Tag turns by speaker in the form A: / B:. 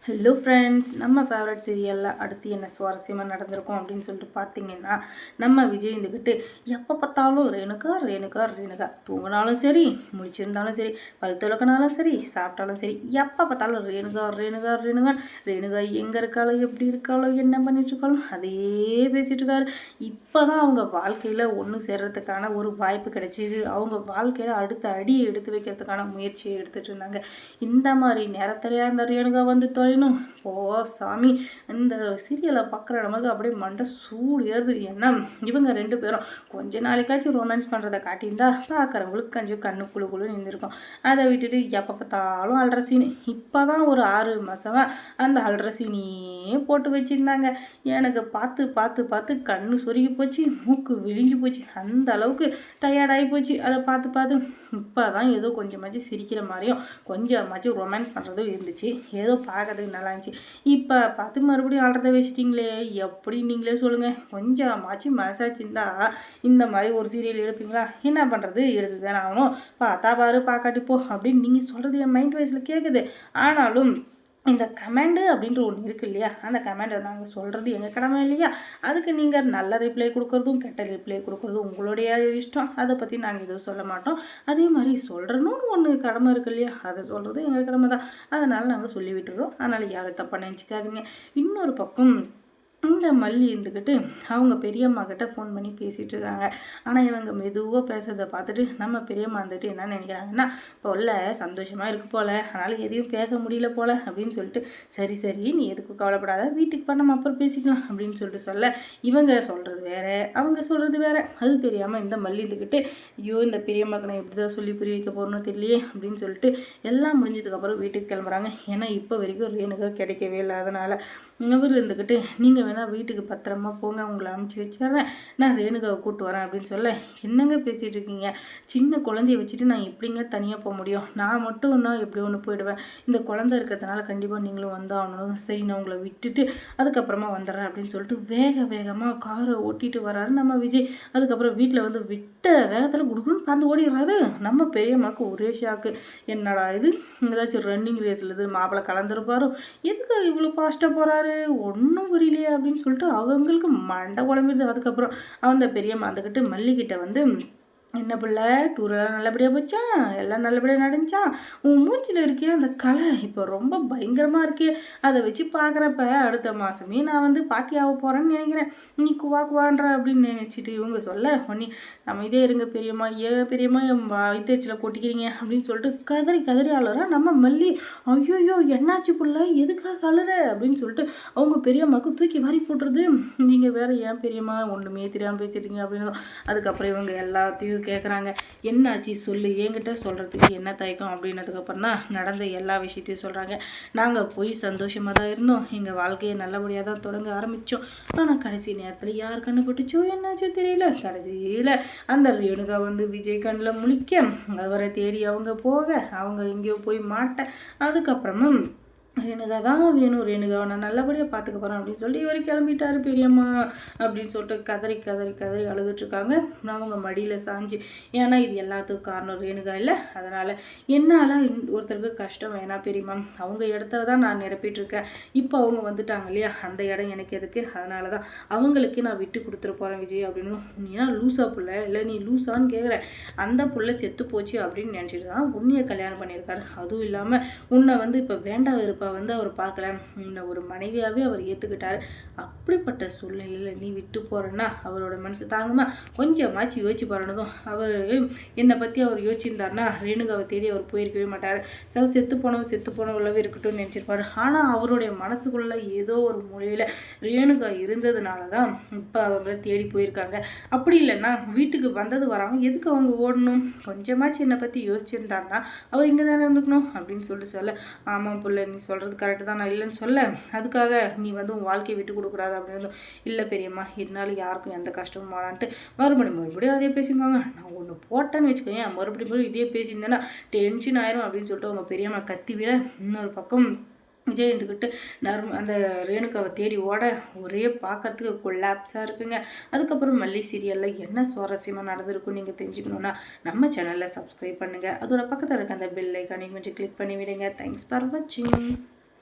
A: Hello friends, நம்ம favourite சீரியலில் அடுத்து என்ன சுவாரஸ்யமாக நடந்திருக்கும் அப்படின்னு சொல்லிட்டு பார்த்தீங்கன்னா, நம்ம விஜய் இருந்துக்கிட்டு எப்போ பார்த்தாலும் ரேணுகா ரேணுகா ரேணுகா, தூங்கினாலும் சரி, முழிச்சிருந்தாலும் சரி, பல் துலக்கினாலும் சரி, சாப்பிட்டாலும் சரி, எப்போ பார்த்தாலும் ரேணுகா ரேணுகா ரேணுகா, ரேணுகா எங்கே இருக்காளோ, எப்படி இருக்காளோ, என்ன பண்ணிட்டுருக்காளோ அதையே பேசிகிட்டு இருக்காரு. இப்போ தான் அவங்க வாழ்க்கையில் ஒன்று சேர்றதுக்கான ஒரு வாய்ப்பு கிடைச்சிது. அவங்க வாழ்க்கையில் அடுத்த அடியை எடுத்து வைக்கிறதுக்கான முயற்சியை எடுத்துகிட்டு இருந்தாங்க. இந்த மாதிரி நேரத்திலேயே அந்த ரேணுகா வந்து ஓ சாமி, இந்த சீரியலை பார்க்குற நமக்கு அப்படியே மண்டை சூடு ஏறுது. ஏன்னா இவங்க ரெண்டு பேரும் கொஞ்ச நாளைக்காச்சும் ரொமான்ஸ் பண்ணுறதை காட்டியிருந்தா பார்க்குறவங்களுக்கு கொஞ்சம் கண்ணு குழு குழுன்னு இருந்திருக்கும். அதை விட்டுட்டு எப்போ பார்த்தாலும் அல்ற சீனு. இப்போ தான் ஒரு 6 மாதமாக அந்த அல்ற சீனியே போட்டு வச்சுருந்தாங்க. எனக்கு பார்த்து பார்த்து பார்த்து கண்ணு சொருகி போச்சு, மூக்கு விழிஞ்சு போச்சு, அந்த அளவுக்கு டயர்டாகி போச்சு. அதை பார்த்து பார்த்து இப்போ தான் ஏதோ கொஞ்சமாச்சும் சிரிக்கிற மாதிரியும் கொஞ்சமாச்சும் ரொமான்ஸ் பண்ணுறதும் இருந்துச்சு. ஏதோ பார்க்கறதுக்கு நல்லா இருந்துச்சு. இப்போ பார்த்து மறுபடியும் ஆடுறத வச்சுட்டிங்களே, எப்படி நீங்களே சொல்லுங்கள். கொஞ்சமாச்சும் மனசாச்சுருந்தா இந்த மாதிரி ஒரு சீரியல் எடுப்பீங்களா? என்ன பண்ணுறது, எடுத்து தானே ஆகணும். பார்த்தா பாரு, பார்க்காட்டி போ அப்படின்னு நீங்கள் சொல்கிறது என் மைண்ட் வாய்ஸில் கேட்குது. ஆனாலும் இந்த கமெண்டு அப்படின்ற ஒன்று இருக்குது இல்லையா, அந்த கமெண்டை நாங்கள் சொல்கிறது எங்கள் கடமை இல்லையா? அதுக்கு நீங்கள் நல்ல ரிப்ளை கொடுக்குறதும் கெட்ட ரிப்ளை கொடுக்குறதும் உங்களுடைய இஷ்டம். அதை பற்றி நாங்கள் எதுவும் சொல்ல மாட்டோம். அதே மாதிரி சொல்கிறணும்னு ஒன்று கடமை இருக்குது இல்லையா, அதை சொல்கிறது எங்கள் கடமை தான். அதனால் நாங்கள் சொல்லி விட்டுறோம். அதனால் யாரை தப்பாக நினச்சிக்காதீங்க. இன்னொரு பக்கம் இந்த மல்லி இருந்துக்கிட்டு அவங்க பெரியம்மா கிட்ட ஃபோன் பண்ணி பேசிகிட்டு இருக்காங்க. ஆனால் இவங்க மெதுவாக பேசுறதை பார்த்துட்டு நம்ம பெரியம்மா வந்துட்டு என்ன நினைக்கிறாங்கன்னா, போல சந்தோஷமாக இருக்கு போல், அதனால் எதையும் பேச முடியல போல் அப்படின்னு சொல்லிட்டு, சரி சரி நீ எதுக்கும் கவலைப்படாத, வீட்டுக்கு போய் நம்ம அப்புறம் பேசிக்கலாம் அப்படின்னு சொல்லிட்டு சொல்ல, இவங்க சொல்கிறது வேறு, அவங்க சொல்கிறது வேறு. அது தெரியாமல் இந்த மல்லி இருந்துக்கிட்டு, ஐயோ இந்த பெரியம்மாக்கு நான் எப்படி தான் சொல்லி புரிய வைக்க போகிறோன்னு தெரியலையே அப்படின்னு சொல்லிட்டு எல்லாம் முடிஞ்சதுக்கப்புறம் வீட்டுக்கு கிளம்புறாங்க. ஏன்னா இப்போ வரைக்கும் ரேணுகா கிடைக்கவே இல்லை. அதனால் இவர் இருந்துக்கிட்டு, நீங்கள் வேணால் வீட்டுக்கு பத்திரமா போங்க, உங்களை அனுப்பிச்சி வச்சிட்றேன், நான் ரேணுகாவை கூப்பிட்டு வரேன் அப்படின்னு சொல்ல, என்னங்க பேசிகிட்டு இருக்கீங்க, சின்ன குழந்தைய வச்சுட்டு நான் எப்படிங்க தனியாக போக முடியும், நான் மட்டும் இன்னும் எப்படி ஒன்று போயிடுவேன், இந்த குழந்தை இருக்கிறதுனால கண்டிப்பாக நீங்களும் வந்தாகணும், சரி நான் உங்களை விட்டுட்டு அதுக்கப்புறமா வந்துடுறேன் அப்படின்னு சொல்லிட்டு வேகமாக காரை ஓட்டிகிட்டு வராரு நம்ம விஜய். அதுக்கப்புறம் வீட்டில் வந்து விட்ட வேகத்தில் குடுக்குன்னு பார்த்து ஓடிடுறாரு. நம்ம பெரியம்மாவுக்கு ஒரே ஷாக்கு, என்னடா இது, ஏதாச்சும் ரன்னிங் ரேஸில் இது மாப்பிள்ளை கலந்துருப்பாரோ, எதுக்கு இவ்வளோ ஃபாஸ்ட்டாக போகிறாரு, ஒன்றும் புரியலையே அப்படின்னு சொல்லிட்டு அவங்களுக்கு மண்டை குழம்பிடுது. அதுக்கப்புறம் அந்த பெரியம்மா வந்துக்கிட்டு மல்லிகிட்ட வந்து, என்ன பிள்ளை டூரெல்லாம் நல்லபடியாக போச்சா, எல்லாம் நல்லபடியாக நடந்துச்சா, உன் மூச்சில் இருக்கே அந்த கலை இப்போ ரொம்ப பயங்கரமாக இருக்கே, அதை வச்சு பார்க்குறப்ப அடுத்த மாதமே நான் வந்து பாட்டி ஆக போகிறேன்னு நினைக்கிறேன், நீ குவான்ற அப்படின்னு நினச்சிட்டு இவங்க சொல்ல, ஒன்னி நம்ம இதே இருங்க பெரியம்மா, பெரியம்மா என் வைத்தறிச்சில் கொட்டிக்கிறீங்க அப்படின்னு சொல்லிட்டு கதறி அழுறா நம்ம மல்லி. ஐயோயோ என்னாச்சு பிள்ளை, எதுக்காக அழுற அப்படின்னு சொல்லிட்டு அவங்க பெரியம்மாவுக்கு தூக்கி வாரி போட்டுருது. நீங்கள் வேறு ஏன் பெரியம்மா ஒன்றுமே தெரியாமல் பேசிட்டீங்க அப்படின்னு. அதுக்கப்புறம் இவங்க எல்லாத்தையும் கேட்குறாங்க, என்னாச்சு சொல்லு, என்கிட்ட சொல்கிறதுக்கு என்ன தயக்கம் அப்படின்னதுக்கப்புறம் தான் நடந்த எல்லா விஷயத்தையும் சொல்கிறாங்க. நாங்கள் போய் சந்தோஷமாக தான் இருந்தோம், எங்கள் வாழ்க்கையை நல்லபடியாக தான் தொடங்க ஆரம்பித்தோம். ஆனால் கடைசி நேரத்தில் யார் கண்ணு பட்டுச்சோ என்னாச்சோ தெரியல, கடைசியில் அந்த ரேணுகா வந்து விஜய் கண்ணில் முழிக்க, அவரை தேடி அவங்க போக, அவங்க எங்கேயோ போய் மாட்ட, அதுக்கப்புறமா ரேணுகா தான் வேணும், ரேணுகாவை நான் நல்லபடியாக பார்த்துக்க போகிறேன் அப்படின்னு சொல்லிட்டு இவர் கிளம்பிட்டாரு பெரியம்மா அப்படின்னு சொல்லிட்டு கதறி அழுதுட்ருக்காங்க. அவங்க மடியில் சாஞ்சு. ஏன்னா இது எல்லாத்துக்கும் காரணம் ரேணுகா இல்லை. அதனால் என்னால் ஒருத்தருக்கு கஷ்டம் வேணாம் பெரியம்மா, அவங்க இடத்த தான் நான் நிரப்பிட்டுருக்கேன், இப்போ அவங்க வந்துட்டாங்க இல்லையா, அந்த இடம் எனக்கு எதுக்கு, அதனால தான் அவங்களுக்கு நான் விட்டு கொடுத்துட்டு போகிறேன் விஜய் அப்படின்னு. நீனா லூஸா புள்ள, இல்லை நீ லூஸான்னு கேட்குறேன், அந்த புள்ள செத்து போச்சு அப்படின்னு நினச்சிட்டு தான் உன்னையை கல்யாணம் பண்ணியிருக்காரு. அதுவும் இல்லாமல் உன்னை வந்து இப்போ வேண்டாம் இருப்பா வந்து அவர் பார்க்கல, உன்னை ஒரு மனைவியாகவே அவர் ஏற்றுக்கிட்டாரு. அப்படிப்பட்ட சூழ்நிலையில் நீ விட்டு போகிறேன்னா அவரோட மனசு தாங்குமா? கொஞ்சமாச்சு யோசிச்சு பாருனதும் அவர் என்னை பற்றி அவர் யோசிச்சிருந்தாருன்னா ரேணுகாவை தேடி அவர் போயிருக்கவே மாட்டார். செத்து போனவளவே இருக்கட்டும்னு நினச்சிருப்பாரு. ஆனால் அவருடைய மனசுக்குள்ளே ஏதோ ஒரு மூலையில் ரேணுகா இருந்ததுனால தான் இப்போ அவங்க தேடி போயிருக்காங்க. அப்படி இல்லைன்னா வீட்டுக்கு வந்தது வராமல் எதுக்கு அவங்க ஓடணும்? கொஞ்சமாச்சு என்னை பற்றி யோசிச்சிருந்தாருன்னா அவர் இங்கே தானே இருந்துக்கணும் அப்படின்னு சொல்ல, ஆமாம் பிள்ளை நீ சொல்கிறது கரெக்டு தான், நான் இல்லைன்னு சொல்ல, அதுக்காக நீ வந்து உன் வாழ்க்கையை விட்டு கொடுக்கூடாது அப்படின்னு. இல்லை பெரியம்மா, என்னால் யாருக்கும் எந்த கஷ்டமும் வாடான்ட்டு மறுபடியும் அதே பேசியிருக்காங்க. நான் ஒன்று போட்டேன்னு வச்சுக்கோங்க, மறுபடியும் இதே பேசியிருந்தேன்னா டென்ஷன் ஆயிரும் அப்படின்னு சொல்லிட்டு அவங்க பெரியம்மா கத்தி விட, இன்னொரு பக்கம் விஜய் இருந்துக்கிட்டு அந்த ரேணுகாவை தேடி ஓட ஒரே பார்க்கறதுக்கு கொல்லாப்ஸாக இருக்குங்க. அதுக்கப்புறம் மல்லி சீரியலில் என்ன சுவாரஸ்யமாக நடந்திருக்கும் நீங்கள் தெரிஞ்சுக்கணுன்னா நம்ம சேனலில் சப்ஸ்கிரைப் பண்ணுங்கள். அதோட பக்கத்தில் இருக்க அந்த பெல் ஐக்கானையும் கொஞ்சம் கிளிக் பண்ணி விடுங்க. தேங்க்ஸ் ஃபார் வாட்சிங்.